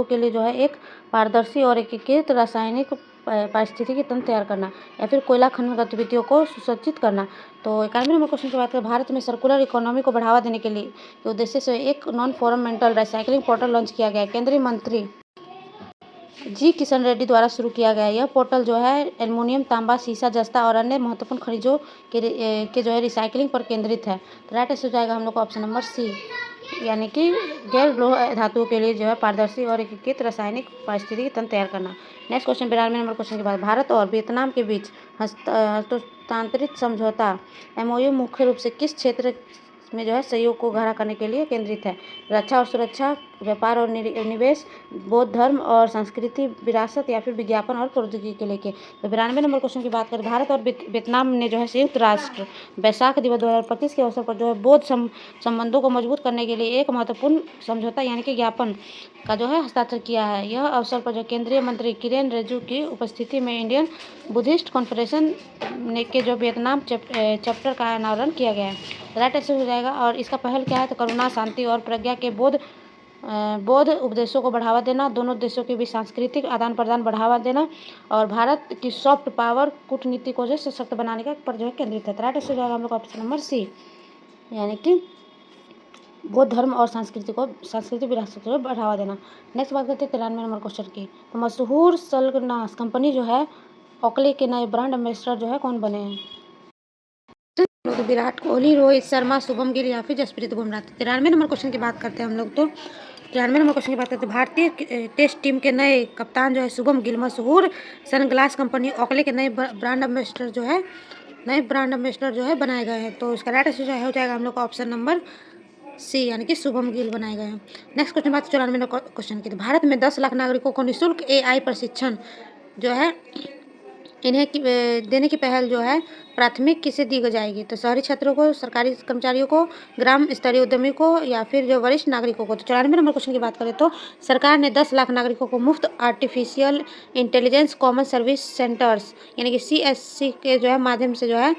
के लिए जो है एक पारदर्शी और एकीकृत रासायनिक पारिस्थितिकी तंत्र तैयार करना, या फिर कोयला खनन गतिविधियों को सुसज्जित करना। तो 91 नंबर क्वेश्चन की बात करें, भारत में सर्कुलर इकोनॉमी को बढ़ावा देने के लिए उद्देश्य से एक non farm metal recycling portal launch किया गया है। केंद्रीय मंत्री जी किशन रेड्डी द्वारा शुरू किया गया है। यह पोर्टल जो है एल्युमिनियम, तांबा, सीसा, जस्ता और अन्य महत्वपूर्ण खनिजों के जो है रिसाइकलिंग पर केंद्रित है। तो राइट आंसर हो जाएगा हम लोग का ऑप्शन नंबर सी, यानी कि गैर लोह धातुओं के लिए जो है पारदर्शी और एकीकृत रासायनिक पारिस्थितिकी तंत्र तैयार करना। नेक्स्ट क्वेश्चन 92 नंबर क्वेश्चन के बाद, भारत और वियतनाम के बीच हस्तांतरित समझौता MOU मुख्य रूप से किस क्षेत्र में जो है सहयोग को गहरा करने के लिए केंद्रित है? रक्षा और सुरक्षा, व्यापार और निवेश, बौद्ध धर्म और संस्कृति विरासत, या फिर विज्ञापन और प्रौद्योगिकी के लेके। तो 92 नंबर क्वेश्चन की बात करें, भारत और वियतनाम ने जो है संयुक्त राष्ट्र वैशाख दिवस 2025 के अवसर पर जो है बौद्ध संबंधों को मजबूत करने के लिए एक महत्वपूर्ण समझौता यानी कि ज्ञापन का जो है हस्ताक्षर किया है। यह अवसर पर जो केंद्रीय मंत्री किरेन रिजिजू की उपस्थिति में इंडियन बुद्धिस्ट कॉन्फ्रेंस के जो वियतनाम चैप्टर का अनावरण किया गया है। राइट आंसर हो जाएगा। और इसका पहल क्या है? तो करुणा, शांति और प्रज्ञा के बौद्ध उपदेशों को बढ़ावा देना, दोनों देशों के बीच सांस्कृतिक आदान प्रदान बढ़ावा देना, और भारत की सॉफ्ट पावर कूटनीति को जो सशक्त बनाने का पर जो है केंद्रित है। राइट आंसर हो जाएगा हम लोग ऑप्शन नंबर सी, यानी कि बौद्ध धर्म और सांस्कृतिक विरासत को बढ़ावा देना। नेक्स्ट बात करते हैं 93 नंबर क्वेश्चन की। तो मशहूर सलगनास कंपनी जो है ओकले के नए ब्रांड एम्बेसडर जो है कौन बने हैं? तो विराट कोहली, रोहित शर्मा, शुभम गिल या फिर जसप्रीत बुमराह। 93 नंबर क्वेश्चन की बात करते हैं हम लोग। तो 93 नंबर क्वेश्चन की बात करते हैं, भारतीय टेस्ट टीम के नए कप्तान जो है शुभम गिल मशहूर सनग्लास कंपनी ओकले के नए ब्रांड एम्बेसडर जो है बनाए गए हैं। तो इसका राइट आंसर हो जाएगा हम लोग का ऑप्शन नंबर सी, यानी कि शुभम गिल बनाए गए हैं। नेक्स्ट क्वेश्चन बात 94 नंबर क्वेश्चन की। भारत में 10 लाख नागरिकों को निःशुल्क AI प्रशिक्षण जो है देने की पहल जो है प्राथमिक किसे दी जाएगी? तो शहरी क्षेत्रों को, सरकारी कर्मचारियों को, ग्राम स्तरीय उद्यमी को, या फिर जो वरिष्ठ नागरिकों को। तो 94 नंबर क्वेश्चन की बात करें तो सरकार ने 10 लाख नागरिकों को मुफ्त artificial intelligence common service centres यानी कि CSC के जो है माध्यम से जो है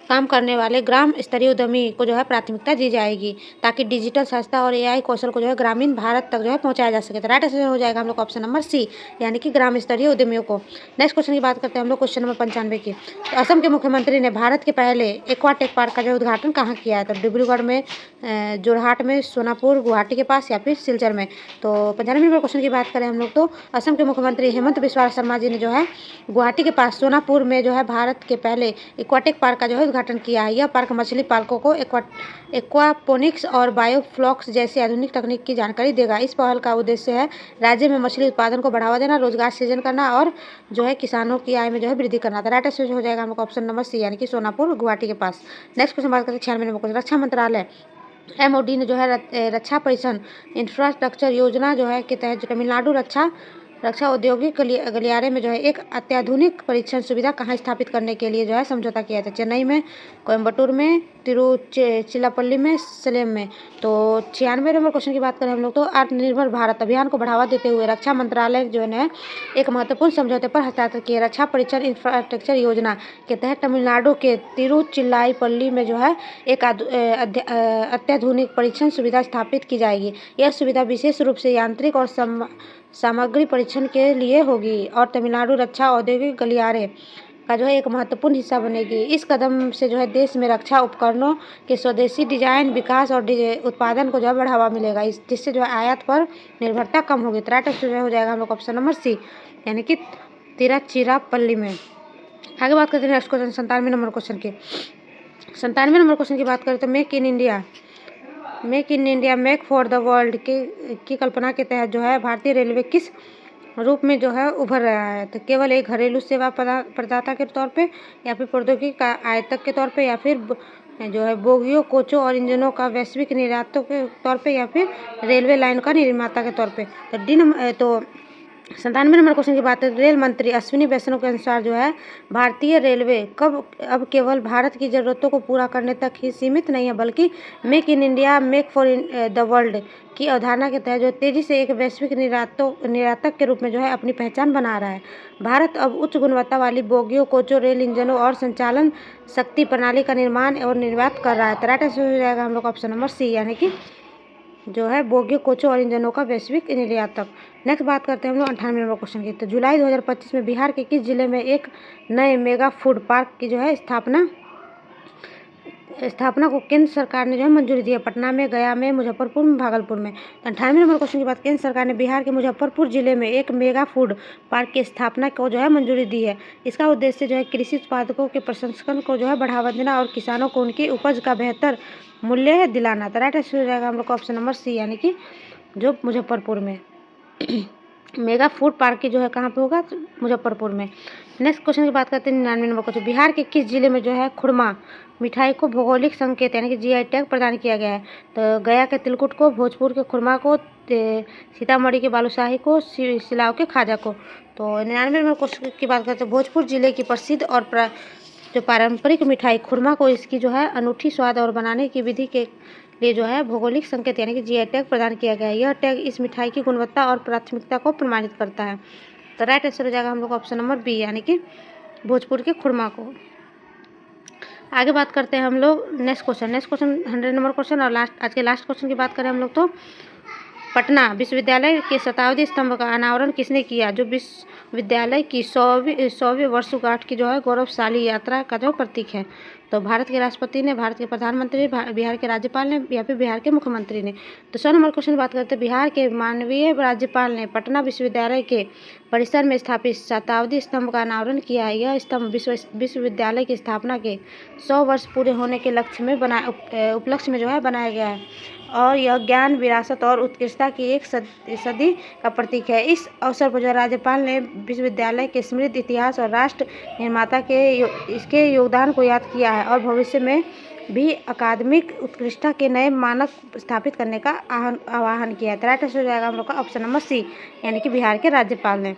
काम करने वाले ग्राम स्तरीय उद्यमी को जो है प्राथमिकता दी जाएगी, ताकि डिजिटल सस्ता और AI कौशल को जो है ग्रामीण भारत तक जो है पहुंचाया जा सके। तो राइट आंसर हो जाएगा हम लोग ऑप्शन नंबर सी, यानी कि ग्राम स्तरीय उद्यमियों को। नेक्स्ट क्वेश्चन की बात करते हैं हम लोग क्वेश्चन नंबर 95 की। तो असम के मुख्यमंत्री ने भारत के पहले एक्वाटेक पार्क का जो उद्घाटन कहाँ किया है? तो डिब्रूगढ़ में, जोरहाट में, सोनापुर, गुवाहाटी के पास, या फिर सिलचर में। तो 95 नंबर क्वेश्चन की बात करें हम लोग तो असम के मुख्यमंत्री हेमंत बिस्वा शर्मा जी ने जो है गुवाहाटी के पास सोनापुर में जो है भारत के पहले एक्वाटेक पार्क का जो है उद्घाटन किया है। यह पार्क मछली पालकों को एक्वापोनिक्स और बायोफ्लॉक्स जैसी आधुनिक तकनीक की जानकारी देगा। इस पहल का उद्देश्य है राज्य में मछली उत्पादन को बढ़ावा देना, रोजगार सृजन करना और जो है किसानों की आय में जो है वृद्धि करना। तो राइट आंसर हो जाएगा हमको ऑप्शन नंबर सी, यानी कि सोनापुर गुवाहाटी के पास। नेक्स्ट क्वेश्चन बात करते हैं 96 नंबर क्वेश्चन। रक्षा मंत्रालय MOD ने जो है रक्षा परीक्षण इंफ्रास्ट्रक्चर योजना जो है के तहत तमिलनाडु रक्षा औद्योगिक गलियारे में जो है एक अत्याधुनिक परीक्षण सुविधा कहाँ स्थापित करने के लिए जो है समझौता किया था? चेन्नई में, कोयम्बटूर में, तिरुचिरापल्ली में, सलेम में। तो 96 नंबर क्वेश्चन की बात करें हम लोग तो आत्मनिर्भर भारत अभियान को बढ़ावा देते हुए रक्षा मंत्रालय जो है एक महत्वपूर्ण समझौते पर हस्ताक्षर किए। रक्षा परीक्षण इंफ्रास्ट्रक्चर योजना के तहत तमिलनाडु के तिरुचिरापल्ली में जो है एक अत्याधुनिक परीक्षण सुविधा स्थापित की जाएगी। यह सुविधा विशेष रूप से यांत्रिक और सामग्री परीक्षण के लिए होगी और तमिलनाडु रक्षा औद्योगिक गलियारे का जो है एक महत्वपूर्ण हिस्सा बनेगी। इस कदम से जो है देश में रक्षा उपकरणों के स्वदेशी डिजाइन, विकास और उत्पादन को जो है बढ़ावा मिलेगा, जिससे जो है आयात पर निर्भरता कम होगी। तो राइट आंसर हो जाएगा हम लोग ऑप्शन नंबर सी, यानी कि तिरुचिरापल्ली में। आगे बात करते हैं नेक्स्ट क्वेश्चन 97 नंबर क्वेश्चन की। 97 नंबर क्वेश्चन की बात करें तो make in India make for the world की कल्पना के तहत जो है भारतीय रेलवे किस रूप में जो है उभर रहा है? तो केवल एक घरेलू सेवा प्रदाता के तौर पे, या फिर प्रौद्योगिकी का आयातक के तौर पे, या फिर जो है बोगियों, कोचों और इंजनों का वैश्विक निर्यातक के तौर पे, या फिर रेलवे लाइन का निर्माता के तौर पे। तो 97 नंबर क्वेश्चन की बात है। रेल मंत्री अश्विनी वैष्णव के अनुसार जो है भारतीय रेलवे अब केवल भारत की ज़रूरतों को पूरा करने तक ही सीमित नहीं है, बल्कि make in India make for the world की अवधारणा के तहत जो तेज़ी से एक वैश्विक निर्यातक के रूप में जो है अपनी पहचान बना रहा है। भारत अब उच्च गुणवत्ता वाली बोगियों, कोचों, रेल इंजनों और संचालन शक्ति प्रणाली का निर्माण और निर्यात कर रहा है। तो राइट आंसर हो जाएगा हम लोग ऑप्शन नंबर सी, यानी कि जो है बोगियों, कोचों और इंजनों का वैश्विक निर्यातक। नेक्स्ट बात करते हैं हम लोग 98 नंबर क्वेश्चन की। तो जुलाई 2025 में बिहार के किस जिले में एक नए मेगा फूड पार्क की जो है स्थापना को केंद्र सरकार ने जो है मंजूरी दी है? पटना में, गया में, मुजफ्फरपुर में, भागलपुर में। तो 98 नंबर क्वेश्चन की बात, केंद्र सरकार ने बिहार के मुजफ्फरपुर जिले में एक मेगा फूड पार्क की स्थापना को जो है मंजूरी दी है। इसका उद्देश्य जो है कृषि उत्पादकों के प्रसंस्करण को जो है बढ़ावा देना और किसानों को उनकी उपज का बेहतर मूल्य दिलाना। तो राइट आंसर हो जाएगा हम लोग का ऑप्शन नंबर सी, यानी कि जो मुजफ्फरपुर में मेगा फूड पार्क की जो है कहाँ पे होगा? तो मुजफ्फरपुर में। नेक्स्ट क्वेश्चन की बात करते हैं 99 नंबर क्वेश्चन। बिहार के किस जिले में जो है खुरमा मिठाई को भौगोलिक संकेत यानी कि जीआई टैग प्रदान किया गया है? तो गया के तिलकुट को, भोजपुर के खुरमा को, सीतामढ़ी के बालूशाही को, सिलाव के खाजा को। तो 99 नंबर क्वेश्चन की बात करते हैं भोजपुर जिले की प्रसिद्ध और जो पारंपरिक मिठाई खुरमा को इसकी जो है अनूठी स्वाद और बनाने की विधि के लिए जो है भौगोलिक संकेत यानी कि जीआई टैग प्रदान किया गया है। यह टैग इस मिठाई की गुणवत्ता और प्राथमिकता को प्रमाणित करता है। तो राइट आंसर हो जाएगा हम लोग ऑप्शन नंबर बी, यानी कि भोजपुर के खुरमा को। आगे बात करते हैं हम लोग नेक्स्ट क्वेश्चन 100 नंबर क्वेश्चन और आज के लास्ट क्वेश्चन की बात करें हम लोग तो पटना विश्वविद्यालय के शताब्दी स्तंभ का अनावरण किसने किया? जो विश्वविद्यालय की 100वीं वर्षगांठ की जो है गौरवशाली यात्रा का जो प्रतीक है। तो भारत के राष्ट्रपति ने, भारत के प्रधानमंत्री, बिहार के राज्यपाल ने, या फिर बिहार के मुख्यमंत्री ने। तो 100 नंबर क्वेश्चन बात करते हैं बिहार के माननीय राज्यपाल ने पटना विश्वविद्यालय के परिसर में स्थापित शताब्दी स्तंभ का अनावरण किया है। यह स्तंभ विश्वविद्यालय की स्थापना के 100 वर्ष पूरे होने के उपलक्ष्य में जो है बनाया गया है और यह ज्ञान, विरासत और उत्कृष्टता की एक सदी का प्रतीक है। इस अवसर पर जो राज्यपाल ने विश्वविद्यालय के समृद्ध इतिहास और राष्ट्र निर्माता के इसके योगदान को याद किया है और भविष्य में भी अकादमिक उत्कृष्टता के नए मानक स्थापित करने का आह्वान किया है। तो राइट आंसर हो जाएगा हम लोग का ऑप्शन नंबर सी, यानी कि बिहार के राज्यपाल ने।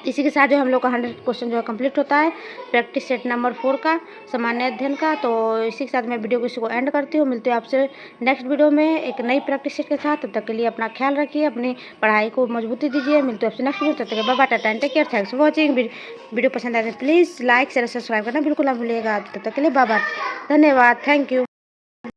इसी के साथ जो हम लोग का 100 क्वेश्चन जो है कंप्लीट होता है प्रैक्टिस सेट नंबर 4 का सामान्य अध्ययन का। तो इसी के साथ मैं वीडियो को इसी को एंड करती हूँ। मिलते हैं आपसे नेक्स्ट वीडियो में एक नई प्रैक्टिस सेट के साथ। तब तक के लिए अपना ख्याल रखिए, अपनी पढ़ाई को मजबूती दीजिए। मिलते हैं आपसे नेक्स्ट वीडियो। तब तक bye bye, tata and take care. Thanks for watching. Video पसंद आए तो प्लीज़ लाइक शेयर सब्सक्राइब करना बिल्कुल ना भूलिएगा। तब तक के लिए बाय बाय, धन्यवाद, थैंक यू।